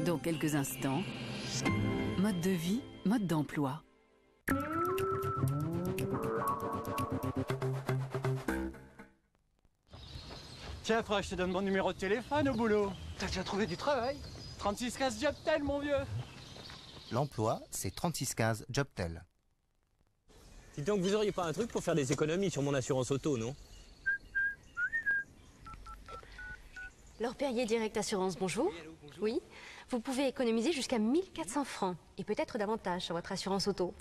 Dans quelques instants, mode de vie, mode d'emploi. Tiens, frère, je te donne mon numéro de téléphone au boulot. T'as déjà trouvé du travail? 3615 Jobtel, mon vieux. L'emploi, c'est 3615 Jobtel. Dis donc, vous auriez pas un truc pour faire des économies sur mon assurance auto, non? Laure Perrier, Direct Assurance, bonjour. Oui, allô, bonjour. Oui, vous pouvez économiser jusqu'à 1400 francs et peut-être davantage sur votre assurance auto.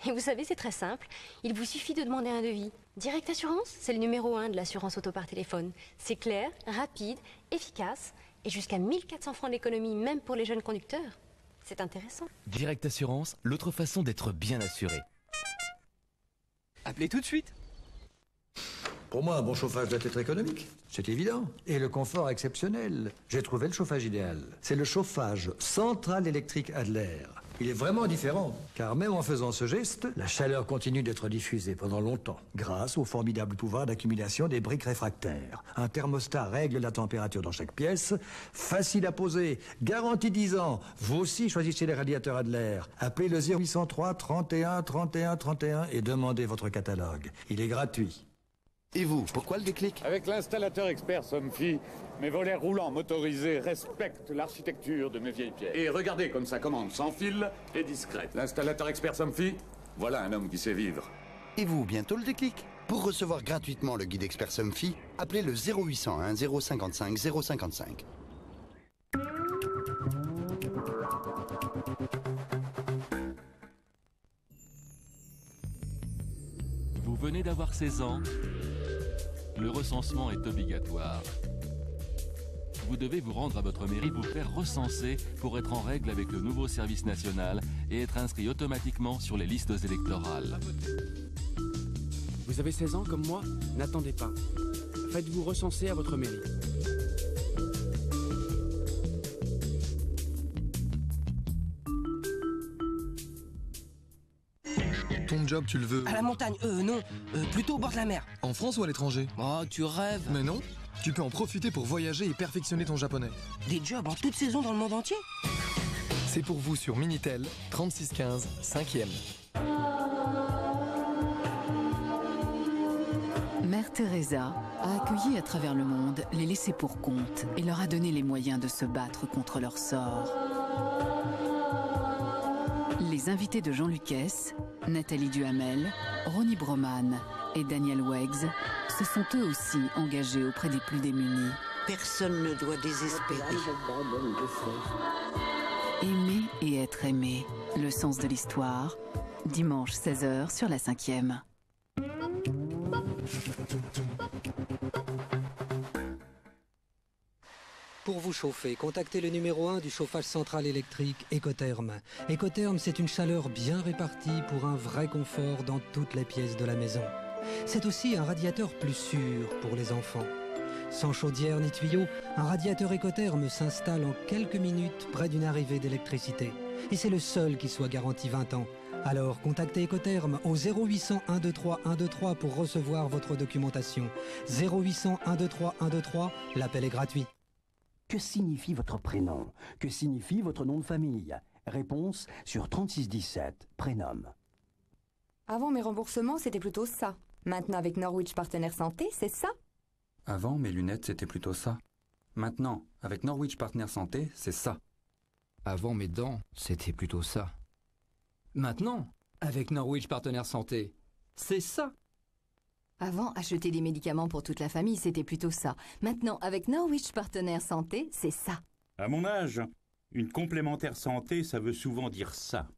Et vous savez, c'est très simple. Il vous suffit de demander un devis. Direct Assurance, c'est le numéro 1 de l'assurance auto par téléphone. C'est clair, rapide, efficace et jusqu'à 1400 francs d'économie, même pour les jeunes conducteurs. C'est intéressant. Direct Assurance, l'autre façon d'être bien assuré. Appelez tout de suite. Pour moi, un bon chauffage doit être économique, c'est évident. Et le confort exceptionnel. J'ai trouvé le chauffage idéal. C'est le chauffage central électrique Adler. Il est vraiment différent, car même en faisant ce geste, la chaleur continue d'être diffusée pendant longtemps, grâce au formidable pouvoir d'accumulation des briques réfractaires. Un thermostat règle la température dans chaque pièce, facile à poser, garantie 10 ans. Vous aussi choisissez les radiateurs Adler. Appelez le 0803 31 31 31 et demandez votre catalogue. Il est gratuit. Et vous, pourquoi le déclic? Avec l'installateur expert Somfy, mes volets roulants motorisés respectent l'architecture de mes vieilles pierres. Et regardez comme ça commande, sans fil et discrète. L'installateur expert Somfy, voilà un homme qui sait vivre. Et vous, bientôt le déclic? Pour recevoir gratuitement le guide expert Somfy, appelez le 0801 055 055. Vous venez d'avoir 16 ans. Le recensement est obligatoire. Vous devez vous rendre à votre mairie, vous faire recenser pour être en règle avec le nouveau service national et être inscrit automatiquement sur les listes électorales. Vous avez 16 ans comme moi? N'attendez pas. Faites-vous recenser à votre mairie. Ton job, tu le veux À la montagne, non, plutôt au bord de la mer. en France ou à l'étranger? Oh, tu rêves. Mais non, tu peux en profiter pour voyager et perfectionner ton japonais. Des jobs en toute saison dans le monde entier. C'est pour vous sur Minitel, 3615, 5e. Mère Teresa a accueilli à travers le monde les laissés pour compte et leur a donné les moyens de se battre contre leur sort. Les invités de Jean Lucas, Nathalie Duhamel, Ronnie Broman et Daniel Weggs se sont eux aussi engagés auprès des plus démunis. Personne ne doit désespérer. Aimer et être aimé, le sens de l'histoire, dimanche 16h sur la 5e. Pour vous chauffer, contactez le numéro 1 du chauffage central électrique Ecotherm. Ecotherm, c'est une chaleur bien répartie pour un vrai confort dans toutes les pièces de la maison. C'est aussi un radiateur plus sûr pour les enfants. Sans chaudière ni tuyau, un radiateur Ecotherm s'installe en quelques minutes près d'une arrivée d'électricité. Et c'est le seul qui soit garanti 20 ans. Alors contactez Ecotherm au 0800 123 123 pour recevoir votre documentation. 0800 123 123, l'appel est gratuit. Que signifie votre prénom? Que signifie votre nom de famille? Réponse sur 3617, prénom. Avant mes remboursements, c'était plutôt ça. Maintenant, avec Norwich Partenaire Santé, c'est ça. Avant, mes lunettes, c'était plutôt ça. Maintenant, avec Norwich Partenaire Santé, c'est ça. Avant, mes dents, c'était plutôt ça. Maintenant, avec Norwich Partenaire Santé, c'est ça. Avant, acheter des médicaments pour toute la famille, c'était plutôt ça. Maintenant, avec Norwich Partenaire Santé, c'est ça. À mon âge, une complémentaire santé, ça veut souvent dire ça.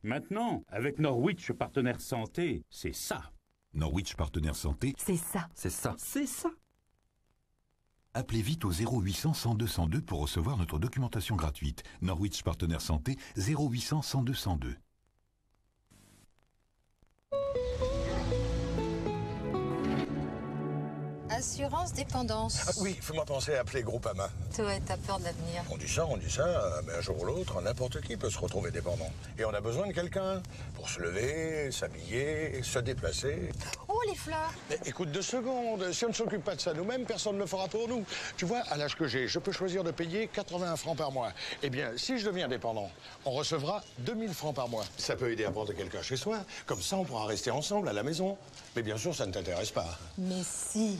Maintenant, avec Norwich Partenaire Santé, c'est ça. Norwich Partenaire Santé, c'est ça. C'est ça. C'est ça. Appelez vite au 0800 102 102 pour recevoir notre documentation gratuite. Norwich Partenaire Santé, 0800 102 102. Assurance dépendance. Ah oui, fais-moi penser à appeler Groupama. Toi, t'as peur de l'avenir. On dit ça, mais un jour ou l'autre, n'importe qui peut se retrouver dépendant. Et on a besoin de quelqu'un pour se lever, s'habiller, se déplacer. Oh, les fleurs! Mais écoute 2 secondes, si on ne s'occupe pas de ça nous-mêmes, personne ne le fera pour nous. Tu vois, à l'âge que j'ai, je peux choisir de payer 81 francs par mois. Eh bien, si je deviens dépendant, on recevra 2000 francs par mois. Ça peut aider à prendre quelqu'un chez soi. Comme ça, on pourra rester ensemble à la maison. Mais bien sûr, ça ne t'intéresse pas. Mais si,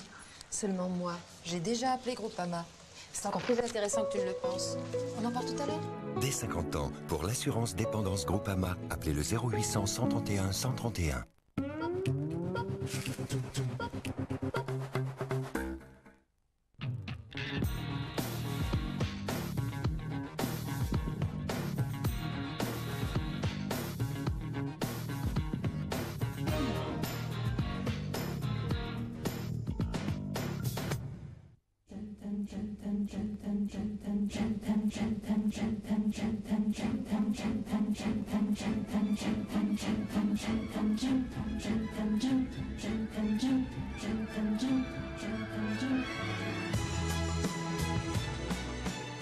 seulement moi. J'ai déjà appelé Groupama. C'est encore plus intéressant que tu ne le penses. On en parle tout à l'heure? Dès 50 ans, pour l'assurance dépendance Groupama, appelez le 0800 131 131.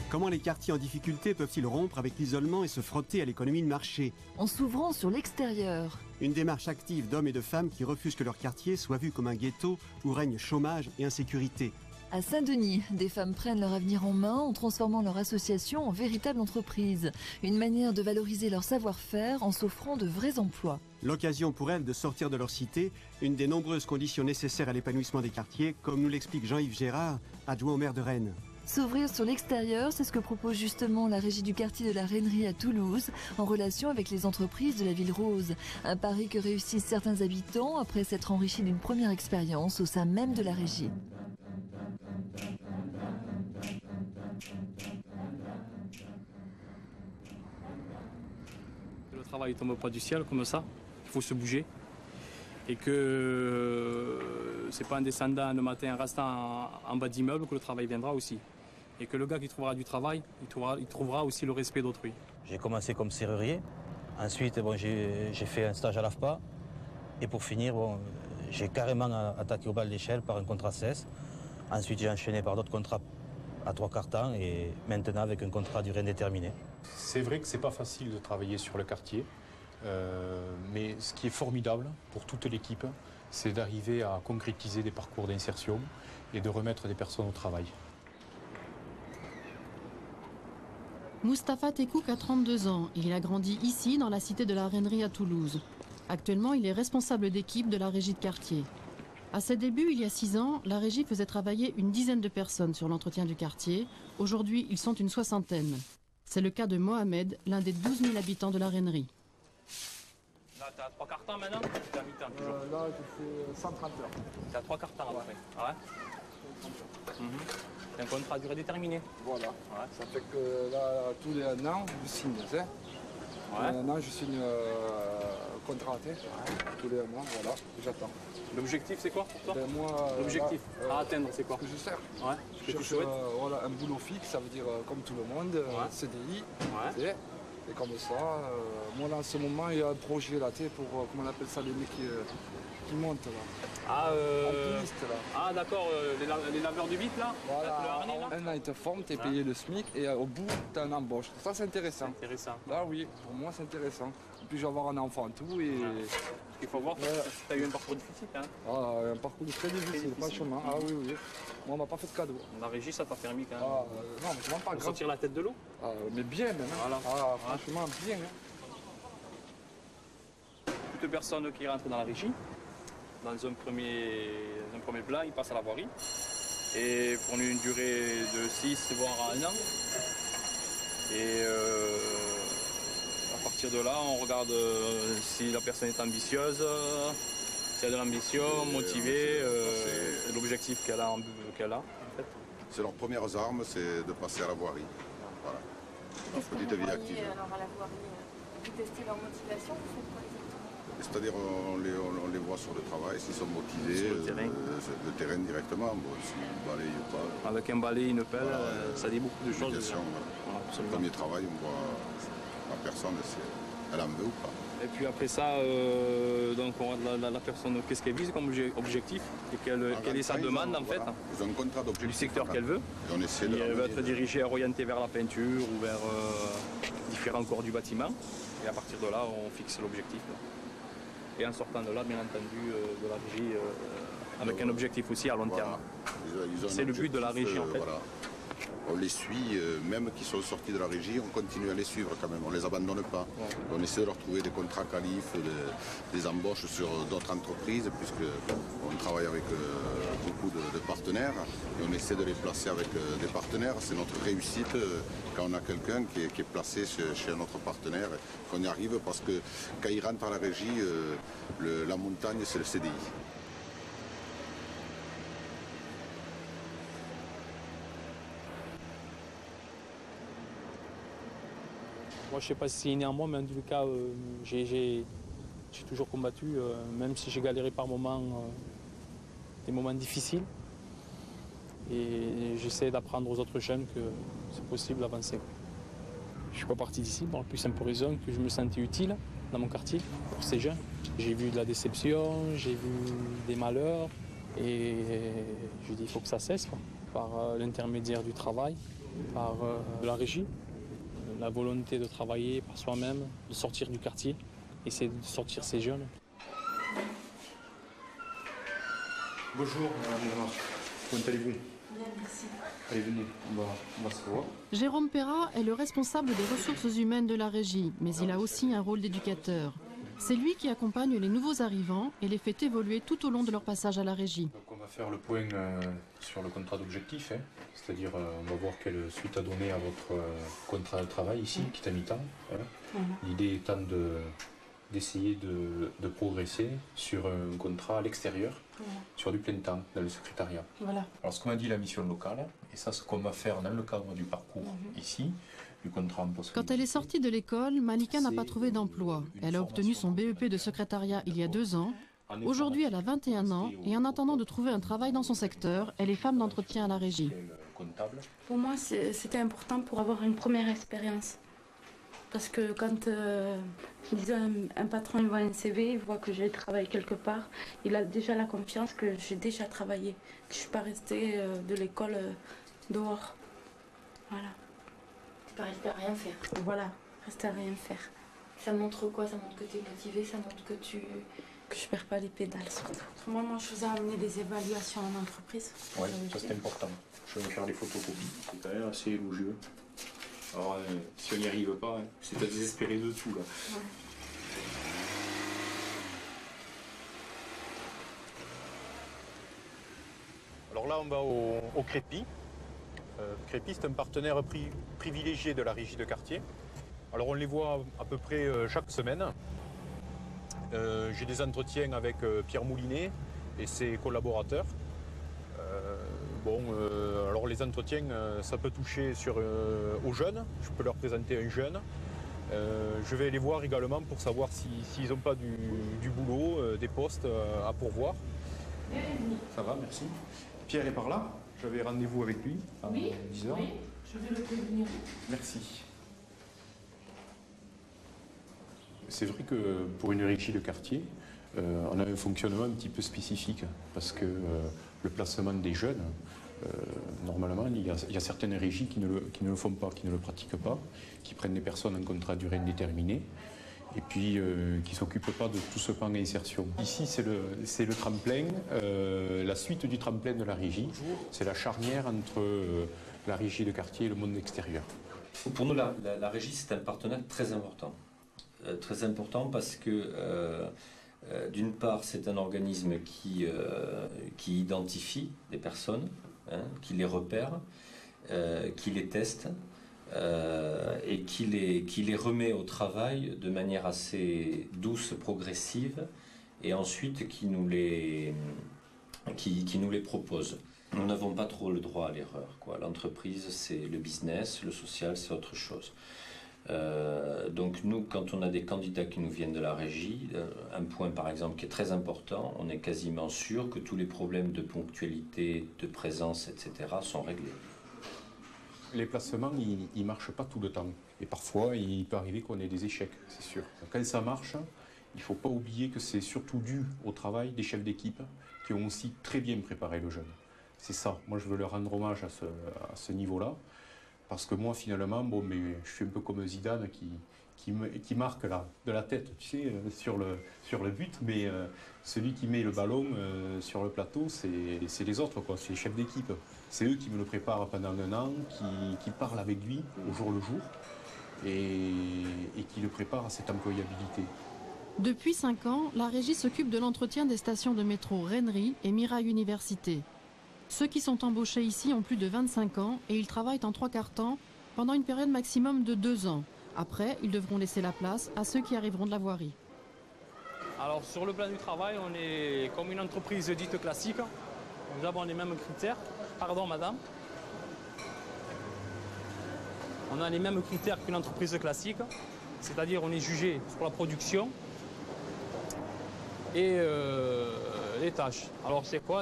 Comment les quartiers en difficulté peuvent-ils rompre avec l'isolement et se frotter à l'économie de marché? En s'ouvrant sur l'extérieur. Une démarche active d'hommes et de femmes qui refusent que leur quartier soit vu comme un ghetto où règne chômage et insécurité. À Saint-Denis, des femmes prennent leur avenir en main en transformant leur association en véritable entreprise. Une manière de valoriser leur savoir-faire en s'offrant de vrais emplois. L'occasion pour elles de sortir de leur cité, une des nombreuses conditions nécessaires à l'épanouissement des quartiers, comme nous l'explique Jean-Yves Gérard, adjoint au maire de Rennes. S'ouvrir sur l'extérieur, c'est ce que propose justement la régie du quartier de la Rennerie à Toulouse, en relation avec les entreprises de la ville rose. Un pari que réussissent certains habitants après s'être enrichis d'une première expérience au sein même de la régie. Le travail ne tombe pas du ciel comme ça, il faut se bouger. Et que c'est pas en descendant le matin, en restant en bas d'immeuble que le travail viendra aussi. Et que le gars qui trouvera du travail, il trouvera aussi le respect d'autrui. J'ai commencé comme serrurier. Ensuite, j'ai fait un stage à l'AFPA. Et pour finir, j'ai carrément attaqué au bal d'échelle par un contrat CS. Ensuite, j'ai enchaîné par d'autres contrats à 3/4 temps et maintenant avec un contrat à durée indéterminée. C'est vrai que c'est pas facile de travailler sur le quartier. Mais ce qui est formidable pour toute l'équipe, c'est d'arriver à concrétiser des parcours d'insertion et de remettre des personnes au travail. Moustapha Tekouk a 32 ans. Il a grandi ici, dans la cité de la Rennerie à Toulouse. Actuellement, il est responsable d'équipe de la régie de quartier. À ses débuts, il y a 6 ans, la régie faisait travailler une dizaine de personnes sur l'entretien du quartier. Aujourd'hui, ils sont une 60aine. C'est le cas de Mohamed, l'un des 12 000 habitants de la Rennerie. Là, t'as 3/4 temps maintenant ou t'es à mi-temps toujours? Là, je fais 130 heures. T'as 3/4 temps à peu près. Ah ouais. C'est un contrat à durée déterminée. Voilà. Ouais. Ça fait que là, tous les 1 an, je signe. Tu sais. Ouais. Tous les 1 an, je signe contraté. Tous les 1 an, voilà, j'attends. L'objectif, c'est quoi pour toi? L'objectif à atteindre, c'est quoi? Que je sers. Ouais. Je cherche voilà, un boulot fixe, ça veut dire comme tout le monde, CDI. Ouais. Et comme ça, moi là en ce moment il y a un projet là, pour, comment on appelle ça, les mecs qui montent là. Ah, alpinistes, là. Ah d'accord, les laveurs du bit là. Voilà, le harnais, là. Un an ils te forment, t'es payé le SMIC et au bout t'as une embauche. Ça c'est intéressant. C'est intéressant. Là oui, pour moi c'est intéressant. Et puis je vais avoir un enfant et tout et... Il faut voir, t'as eu un parcours difficile hein. Ah, un parcours très difficile, franchement. Ah oui, oui. Moi on m'a pas fait de cadeau. La régie ça t'a permis quand même. Ah, non, mais vraiment pas grave. Sortir la tête de l'eau. Ah, mais bien même. Voilà. Ah, franchement bien. Toute personne qui rentre dans la régie, dans un premier plat, il passe à la voirie. Et pour une durée de 6 voire 1 an. Et à partir de là, on regarde si la personne est ambitieuse, si elle a de l'ambition, motivée, l'objectif qu'elle a en fait. C'est leurs premières armes, c'est de passer à la voirie. Voilà. Leur petite vie active. Alors à la voirie, vous testez leur motivation, vous faites quoi exactement? C'est-à-dire on les voit sur le travail, s'ils sont motivés, sur le terrain directement, s'ils balayent ou pas. Avec un balai, une pelle, ça dit beaucoup de choses. Voilà. Le premier travail, on voit la personne, si elle en veut ou pas. Et puis après ça, donc on regarde la personne, qu'est-ce qu'elle vise comme objectif et quelle est sa demande en fait, Ils ont un contrat du secteur qu'elle veut. Et on essaie de elle veut être dirigée, orientée vers la peinture ou vers différents corps du bâtiment. Et à partir de là, on fixe l'objectif. Et en sortant de là, bien entendu, de la régie, avec un objectif aussi à long terme. C'est le but de la régie en fait. Voilà. On les suit, même qui sont sortis de la régie, on continue à les suivre quand même, on ne les abandonne pas. Ouais. On essaie de leur trouver des contrats qualifs, des embauches sur d'autres entreprises, puisqu'on travaille avec beaucoup de partenaires, et on essaie de les placer avec des partenaires. C'est notre réussite quand on a quelqu'un qui est placé chez un autre partenaire, qu'on y arrive, parce que quand il rentre à la régie, la montagne c'est le CDI. Moi, je ne sais pas si c'est inné en moi, mais en tout cas, j'ai toujours combattu, même si j'ai galéré par moments, des moments difficiles. Et j'essaie d'apprendre aux autres jeunes que c'est possible d'avancer. Je ne suis pas parti d'ici pour la plus simple raison que je me sentais utile dans mon quartier pour ces jeunes. J'ai vu de la déception, j'ai vu des malheurs, et je dis il faut que ça cesse, quoi, par l'intermédiaire du travail, par la régie. La volonté de travailler par soi-même, de sortir du quartier, essayer de sortir ces jeunes. Bonjour, Madame Lamar. Comment allez-vous? Bien, merci. Allez, venez, on va se voir. Jérôme Perrat est le responsable des ressources humaines de la régie, mais il a aussi un rôle d'éducateur. C'est lui qui accompagne les nouveaux arrivants et les fait évoluer tout au long de leur passage à la régie. Donc on va faire le point sur le contrat d'objectif, c'est-à-dire on va voir quelle suite à donner à votre contrat de travail ici, qui est à mi-temps. L'idée étant d'essayer de progresser sur un contrat à l'extérieur, sur du plein temps, dans le secrétariat. Voilà. Alors ce qu'on m'a dit la mission locale, et ça ce qu'on va faire dans le cadre du parcours ici, du contrat en poste. Quand elle est sortie de l'école, Malika n'a pas trouvé d'emploi. Elle a obtenu son BEP de secrétariat il y a 2 ans. Aujourd'hui, elle a 21 ans et en attendant de trouver un travail dans son secteur, elle est femme d'entretien à la régie. Pour moi, c'était important pour avoir une première expérience. Parce que quand disons, un patron il voit un CV, il voit que j'ai travaillé quelque part, il a déjà la confiance que j'ai déjà travaillé, que je ne suis pas restée de l'école dehors. Voilà. Tu peux rester à rien faire. Voilà, rester à rien faire. Ça montre quoi? Ça montre que tu es motivée, ça montre que tu... Que je perds pas les pédales surtout. Moi, je faisais amener des évaluations en entreprise. Oui, ça c'est important. Je vais me faire des photocopies. C'est quand même assez élogieux. Alors, si on n'y arrive pas, c'est à désespérer de tout là. Ouais. Alors là, on va au Crépi. Crépi, c'est un partenaire privilégié de la régie de quartier. Alors on les voit à peu près chaque semaine. J'ai des entretiens avec Pierre Moulinet et ses collaborateurs. Alors les entretiens, ça peut toucher aux jeunes. Je peux leur présenter un jeune. Je vais les voir également pour savoir s'ils n'ont pas du boulot, des postes à pourvoir. Ça va, merci. Pierre est par là. J'avais rendez-vous avec lui à 10h. Oui, je vais le prévenir. Merci. C'est vrai que pour une régie de quartier, on a un fonctionnement un petit peu spécifique parce que le placement des jeunes, normalement, il y a certaines régies qui ne le font pas, qui ne le pratiquent pas, qui prennent des personnes en contrat à durée indéterminée et puis qui ne s'occupent pas de tout ce pan insertion. Ici, c'est le tremplin, la suite du tremplin de la régie, c'est la charnière entre la régie de quartier et le monde extérieur. Pour nous, la régie, c'est un partenaire très important. Très important parce que, d'une part, c'est un organisme qui identifie des personnes, qui les repère, qui les teste et qui les remet au travail de manière assez douce, progressive, et ensuite qui nous les propose. Nous n'avons pas trop le droit à l'erreur, quoi. L'entreprise, c'est le business, le social, c'est autre chose. Donc nous, quand on a des candidats qui nous viennent de la régie, un point par exemple qui est très important, on est quasiment sûr que tous les problèmes de ponctualité, de présence, etc. sont réglés. Les placements, ils ne marchent pas tout le temps. Et parfois, il peut arriver qu'on ait des échecs, c'est sûr. Quand ça marche, il ne faut pas oublier que c'est surtout dû au travail des chefs d'équipe qui ont aussi très bien préparé le jeune. C'est ça. Moi, je veux leur rendre hommage à ce niveau-là. Parce que moi, finalement, bon, mais je suis un peu comme Zidane qui marque là, de la tête, tu sais, sur le but. Mais celui qui met le ballon sur le plateau, c'est les autres, quoi. C'est les chefs d'équipe. C'est eux qui me le préparent pendant un an, qui parlent avec lui au jour le jour et qui le préparent à cette employabilité. Depuis 5 ans, la régie s'occupe de l'entretien des stations de métro Rennery et Mirail Université. Ceux qui sont embauchés ici ont plus de 25 ans et ils travaillent en 3/4 temps pendant une période maximum de 2 ans. Après, ils devront laisser la place à ceux qui arriveront de la voirie. Alors sur le plan du travail, on est comme une entreprise dite classique. Nous avons les mêmes critères. Pardon madame. On a les mêmes critères qu'une entreprise classique. C'est-à-dire on est jugé sur la production et les tâches. Alors c'est quoi?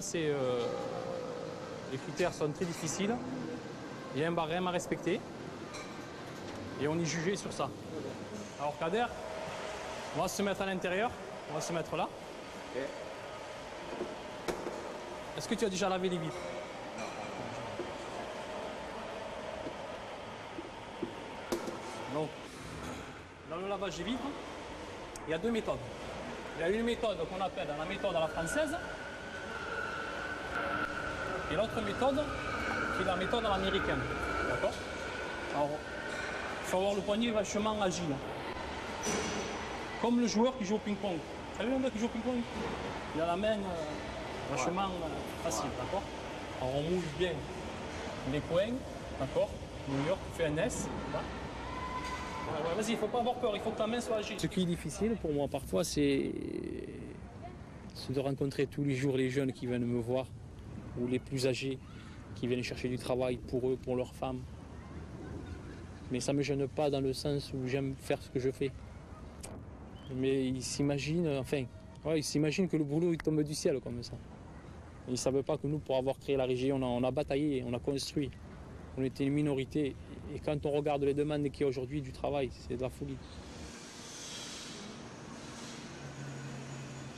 Les critères sont très difficiles. Il y a un barème à respecter. Et on est jugé sur ça. Alors Kader, on va se mettre à l'intérieur. On va se mettre là. Est-ce que tu as déjà lavé les vitres? Non. Dans le lavage des vitres, il y a 2 méthodes. Il y a une méthode qu'on appelle la méthode à la française. Et l'autre méthode, qui est la méthode à l'américaine. D'accord? Alors, il faut avoir le poignet vachement agile. Comme le joueur qui joue au ping-pong. Vous savez le mec qui joue au ping-pong? Il a la main vachement facile, d'accord? Alors on mouille bien les coins, d'accord? New York fait un S. Ouais, vas-y, il ne faut pas avoir peur, il faut que ta main soit agile. Ce qui est difficile pour moi parfois, c'est de rencontrer tous les jours les jeunes qui viennent me voir, ou les plus âgés qui viennent chercher du travail pour eux, pour leurs femmes. Mais ça ne me gêne pas dans le sens où j'aime faire ce que je fais. Mais ils s'imaginent, ils s'imaginent que le boulot il tombe du ciel comme ça. Ils ne savent pas que nous, pour avoir créé la régie, on a bataillé, on a construit. On était une minorité. Et quand on regarde les demandes qu'il y a aujourd'hui du travail, c'est de la folie.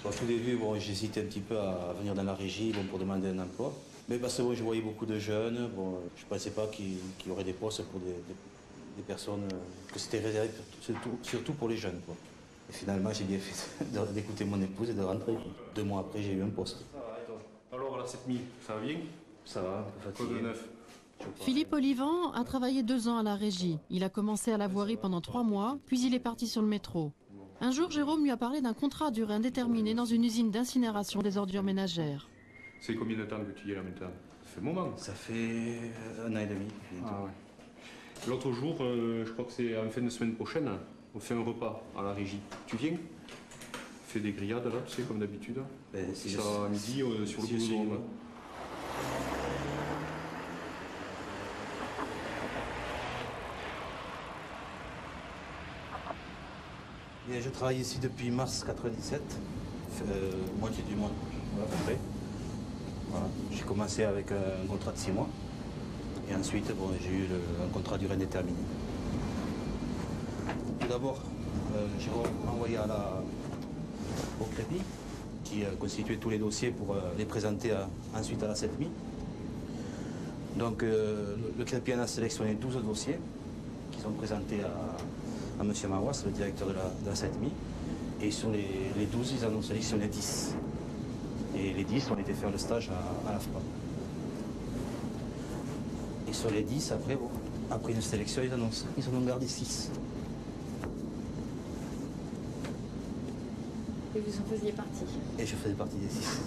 Au tout début, j'hésitais un petit peu à venir dans la régie pour demander un emploi. Mais parce que je voyais beaucoup de jeunes, je ne pensais pas qu'il y aurait des postes pour des personnes, que c'était réservé surtout pour les jeunes. Quoi. Et finalement, j'ai bien fait d'écouter mon épouse et de rentrer. Quoi. 2 mois après, j'ai eu un poste. Ça va, et toi? Alors, la 7000, ça va bien? Ça va, un peu fatigué. Quoi de neuf? Philippe Olivant a travaillé 2 ans à la régie. Il a commencé à la voirie pendant 3 mois, puis il est parti sur le métro. Un jour, Jérôme lui a parlé d'un contrat à durée indéterminée dans une usine d'incinération des ordures ménagères. C'est combien de temps que tu y es là maintenant? Ça fait un moment. Ça fait 1 an et demi. Ah ouais. L'autre jour, je crois que c'est en fin de semaine prochaine, on fait un repas à la régie. Tu viens? On fait des grillades là, tu sais, comme d'habitude. C'est ça à midi sur le boulot. Je travaille ici depuis mars 97, moitié du mois à peu près. Voilà. J'ai commencé avec un contrat de 6 mois et ensuite j'ai eu un contrat à durée indéterminée. Tout d'abord, j'ai envoyé au Crépi qui constituait tous les dossiers pour les présenter ensuite à la 7000. Donc le Crépi en a sélectionné 12 dossiers qui sont présentés à M. Marouas, le directeur de la 7000. Et sur les 12, ils en ont sélectionné 10. Et les 10 ont été faire le stage à l'AFPA. Et sur les 10, après une sélection, ils en ont gardé 6. Et vous en faisiez partie? Et je faisais partie des 6.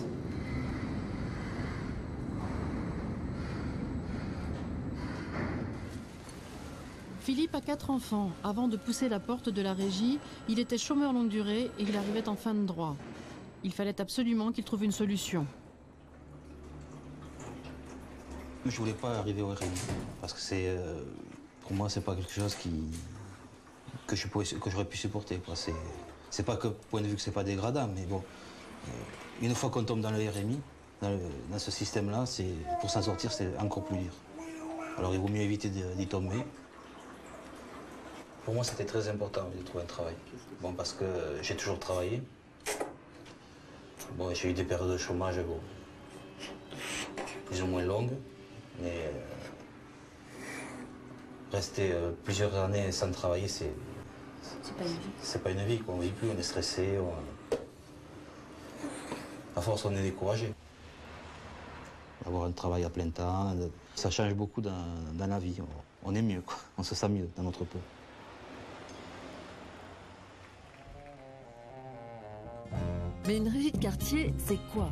Philippe a 4 enfants. Avant de pousser la porte de la régie, il était chômeur longue durée et il arrivait en fin de droit. Il fallait absolument qu'il trouve une solution. Je ne voulais pas arriver au RMI parce que pour moi, c'est pas quelque chose que j'aurais pu supporter. C'est pas que point de vue que c'est pas dégradant, mais bon, une fois qu'on tombe dans le RMI, dans ce système-là, pour s'en sortir, c'est encore plus dur. Alors il vaut mieux éviter d'y tomber. Pour moi, c'était très important de trouver un travail. Bon, parce que j'ai toujours travaillé. Bon, j'ai eu des périodes de chômage, bon, plus ou moins longues, mais rester plusieurs années sans travailler, c'est pas une vie. C'est pas une vie, quoi. On ne vit plus, on est stressé. À force, on est découragé. Avoir un travail à plein temps, ça change beaucoup dans la vie. On est mieux, quoi. On se sent mieux dans notre peau. Mais une régie de quartier, c'est quoi?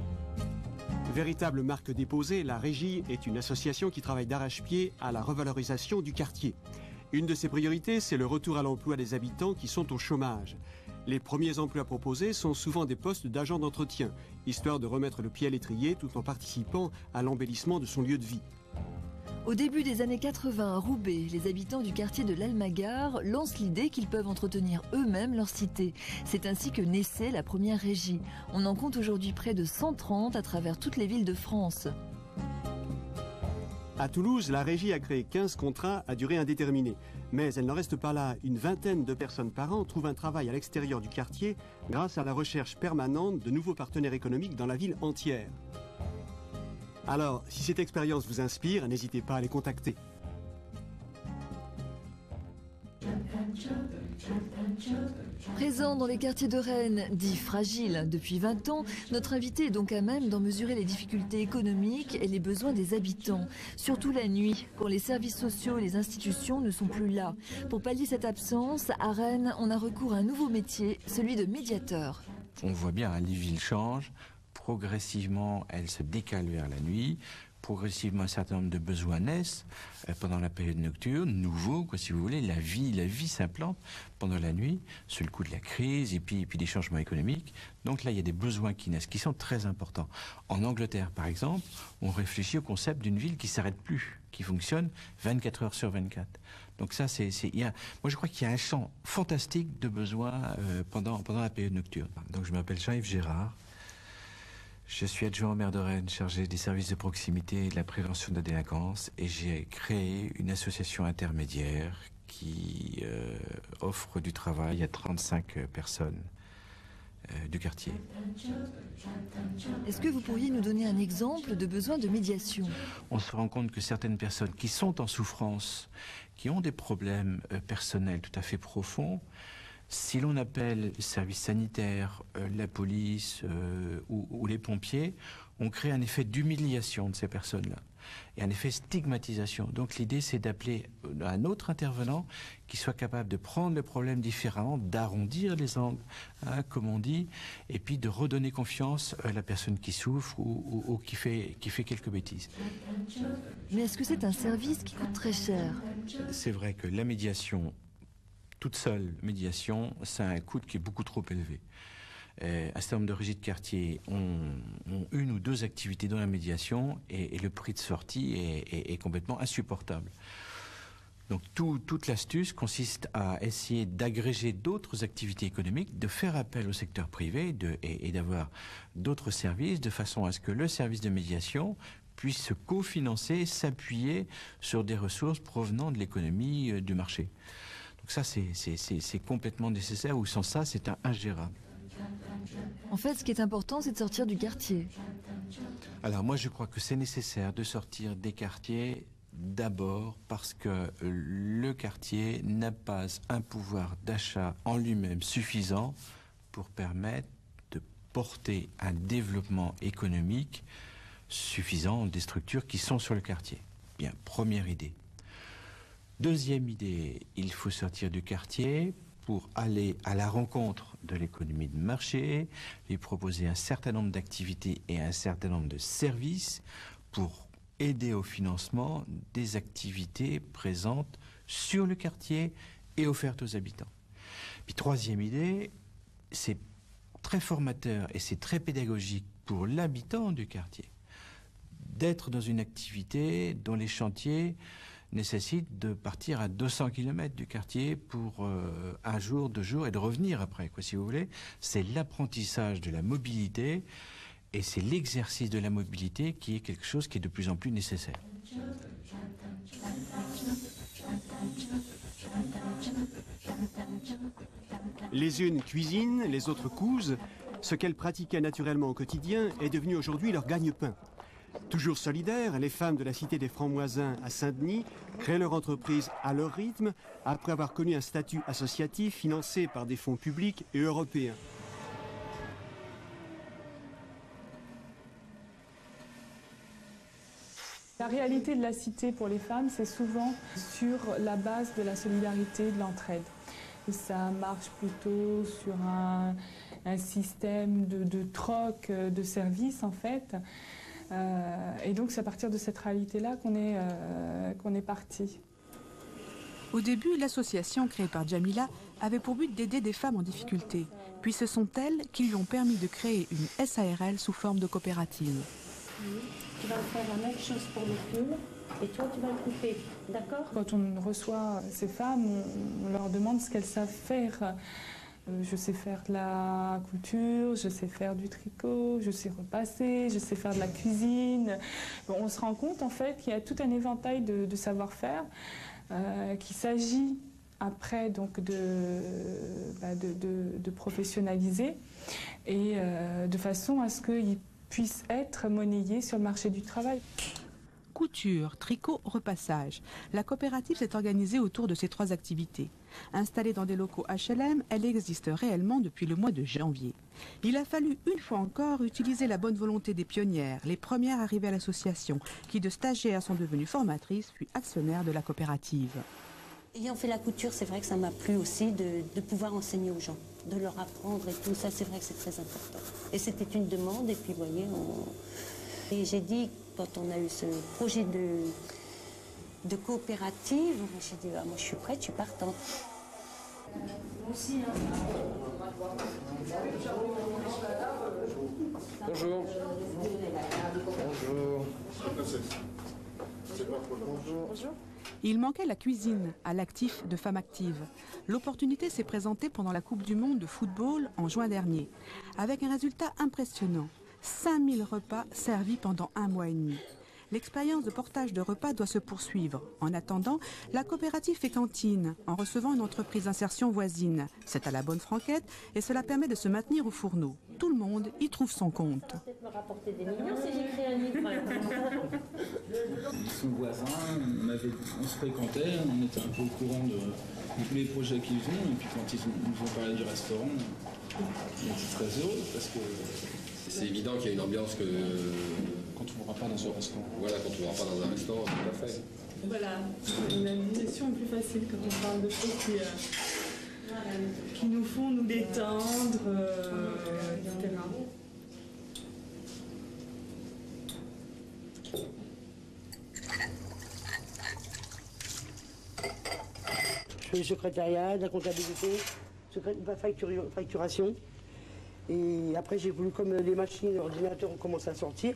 Véritable marque déposée, la Régie est une association qui travaille d'arrache-pied à la revalorisation du quartier. Une de ses priorités, c'est le retour à l'emploi des habitants qui sont au chômage. Les premiers emplois proposés sont souvent des postes d'agents d'entretien, histoire de remettre le pied à l'étrier tout en participant à l'embellissement de son lieu de vie. Au début des années 80 à Roubaix, les habitants du quartier de l'Almagar lancent l'idée qu'ils peuvent entretenir eux-mêmes leur cité. C'est ainsi que naissait la première régie. On en compte aujourd'hui près de 130 à travers toutes les villes de France. À Toulouse, la Régie a créé 15 contrats à durée indéterminée. Mais elle n'en reste pas là. Une vingtaine de personnes par an trouvent un travail à l'extérieur du quartier grâce à la recherche permanente de nouveaux partenaires économiques dans la ville entière. Alors, si cette expérience vous inspire, n'hésitez pas à les contacter. Présent dans les quartiers de Rennes, dits fragiles depuis 20 ans, notre invité est donc à même d'en mesurer les difficultés économiques et les besoins des habitants. Surtout la nuit, quand les services sociaux et les institutions ne sont plus là. Pour pallier cette absence, à Rennes, on a recours à un nouveau métier, celui de médiateur. On voit bien, hein, les villes changent. Progressivement, elles se décalent vers la nuit. Progressivement, un certain nombre de besoins naissent pendant la période nocturne, nouveaux, quoi, si vous voulez. La vie s'implante pendant la nuit, sous le coup de la crise et puis des changements économiques. Donc là, il y a des besoins qui naissent, qui sont très importants. En Angleterre, par exemple, on réfléchit au concept d'une ville qui ne s'arrête plus, qui fonctionne 24 heures sur 24. Donc ça, moi je crois qu'il y a un champ fantastique de besoins pendant la période nocturne. Donc je m'appelle Jean-Yves Gérard. Je suis adjoint au maire de Rennes, chargé des services de proximité et de la prévention de la délinquance, et j'ai créé une association intermédiaire qui offre du travail à 35 personnes du quartier. Est-ce que vous pourriez nous donner un exemple de besoin de médiation? On se rend compte que certaines personnes qui sont en souffrance, qui ont des problèmes personnels tout à fait profonds, si l'on appelle le service sanitaire, la police ou les pompiers, on crée un effet d'humiliation de ces personnes-là et un effet stigmatisation. Donc l'idée, c'est d'appeler un autre intervenant qui soit capable de prendre le problème différemment, d'arrondir les angles, hein, comme on dit, et puis de redonner confiance à la personne qui souffre ou qui fait quelques bêtises. Mais est-ce que c'est un service qui coûte très cher? C'est vrai que la médiation, toute seule médiation, ça a un coût qui est beaucoup trop élevé. Un certain nombre de régies de quartier ont une ou deux activités dans la médiation et le prix de sortie est complètement insupportable. Donc toute l'astuce consiste à essayer d'agréger d'autres activités économiques, de faire appel au secteur privé et d'avoir d'autres services de façon à ce que le service de médiation puisse se cofinancer, s'appuyer sur des ressources provenant de l'économie du marché. Donc ça, c'est complètement nécessaire, ou sans ça, c'est ingérable. En fait, ce qui est important, c'est de sortir du quartier. Alors moi, je crois que c'est nécessaire de sortir des quartiers, d'abord parce que le quartier n'a pas un pouvoir d'achat en lui-même suffisant pour permettre de porter un développement économique suffisant des structures qui sont sur le quartier. Bien, première idée. Deuxième idée, il faut sortir du quartier pour aller à la rencontre de l'économie de marché, lui proposer un certain nombre d'activités et un certain nombre de services pour aider au financement des activités présentes sur le quartier et offertes aux habitants. Puis troisième idée, c'est très formateur et c'est très pédagogique pour l'habitant du quartier d'être dans une activité dont les chantiers nécessitent de partir à 200 km du quartier pour un jour, 2 jours et de revenir après, quoi, si vous voulez. C'est l'apprentissage de la mobilité et c'est l'exercice de la mobilité qui est quelque chose qui est de plus en plus nécessaire. Les unes cuisinent, les autres cousent. Ce qu'elles pratiquaient naturellement au quotidien est devenu aujourd'hui leur gagne-pain. Toujours solidaires, les femmes de la cité des Francs-Moisins à Saint-Denis créent leur entreprise à leur rythme après avoir connu un statut associatif financé par des fonds publics et européens. La réalité de la cité pour les femmes, c'est souvent sur la base de la solidarité, de l'entraide. Et ça marche plutôt sur un système de troc de services, en fait. Et donc, c'est à partir de cette réalité-là qu'on est parti. Au début, l'association créée par Jamila avait pour but d'aider des femmes en difficulté. Puis ce sont elles qui lui ont permis de créer une SARL sous forme de coopérative. Tu vas faire la même chose pour le fil et toi tu vas le couper, d'accord? Quand on reçoit ces femmes, on leur demande ce qu'elles savent faire. Je sais faire de la couture, je sais faire du tricot, je sais repasser, je sais faire de la cuisine. Bon, on se rend compte en fait qu'il y a tout un éventail de savoir-faire qu'il s'agit après donc de professionnaliser et de façon à ce qu'ils puissent être monnayés sur le marché du travail. Couture, tricot, repassage. La coopérative s'est organisée autour de ces trois activités. Installée dans des locaux HLM, elle existe réellement depuis le mois de janvier. Il a fallu une fois encore utiliser la bonne volonté des pionnières, les premières arrivées à l'association, qui de stagiaires sont devenues formatrices puis actionnaires de la coopérative. Ayant fait la couture, c'est vrai que ça m'a plu aussi de pouvoir enseigner aux gens, de leur apprendre et tout ça, c'est vrai que c'est très important. Et c'était une demande et puis vous voyez, et j'ai dit, quand on a eu ce projet de coopérative, j'ai dit, ah, moi je suis prête, je suis partante. Moi aussi, hein. Bonjour. Bonjour. Il manquait la cuisine à l'actif de Femmes Actives. L'opportunité s'est présentée pendant la Coupe du Monde de football en juin dernier, avec un résultat impressionnant. 5000 repas servis pendant 1 mois et demi. L'expérience de portage de repas doit se poursuivre. En attendant, la coopérative fait cantine en recevant une entreprise d'insertion voisine. C'est à la bonne franquette et cela permet de se maintenir au fourneau. Tout le monde y trouve son compte. Ils sont voisins, on se fréquentait, on était un peu au courant de tous les projets qu'ils ont. Et puis quand ils nous ont parlé du restaurant, on était très heureux parce que... C'est évident qu'il y a une ambiance que... Quand on ne voit pas dans un restaurant. Voilà, quand on ne va pas dans un restaurant, tout à fait. Voilà, la gestion est plus facile quand on parle de choses qui nous font nous détendre, etc. Je fais le secrétariat, la comptabilité, la facturation. Et après, j'ai voulu, comme les machines, l'ordinateur ont commencé à sortir,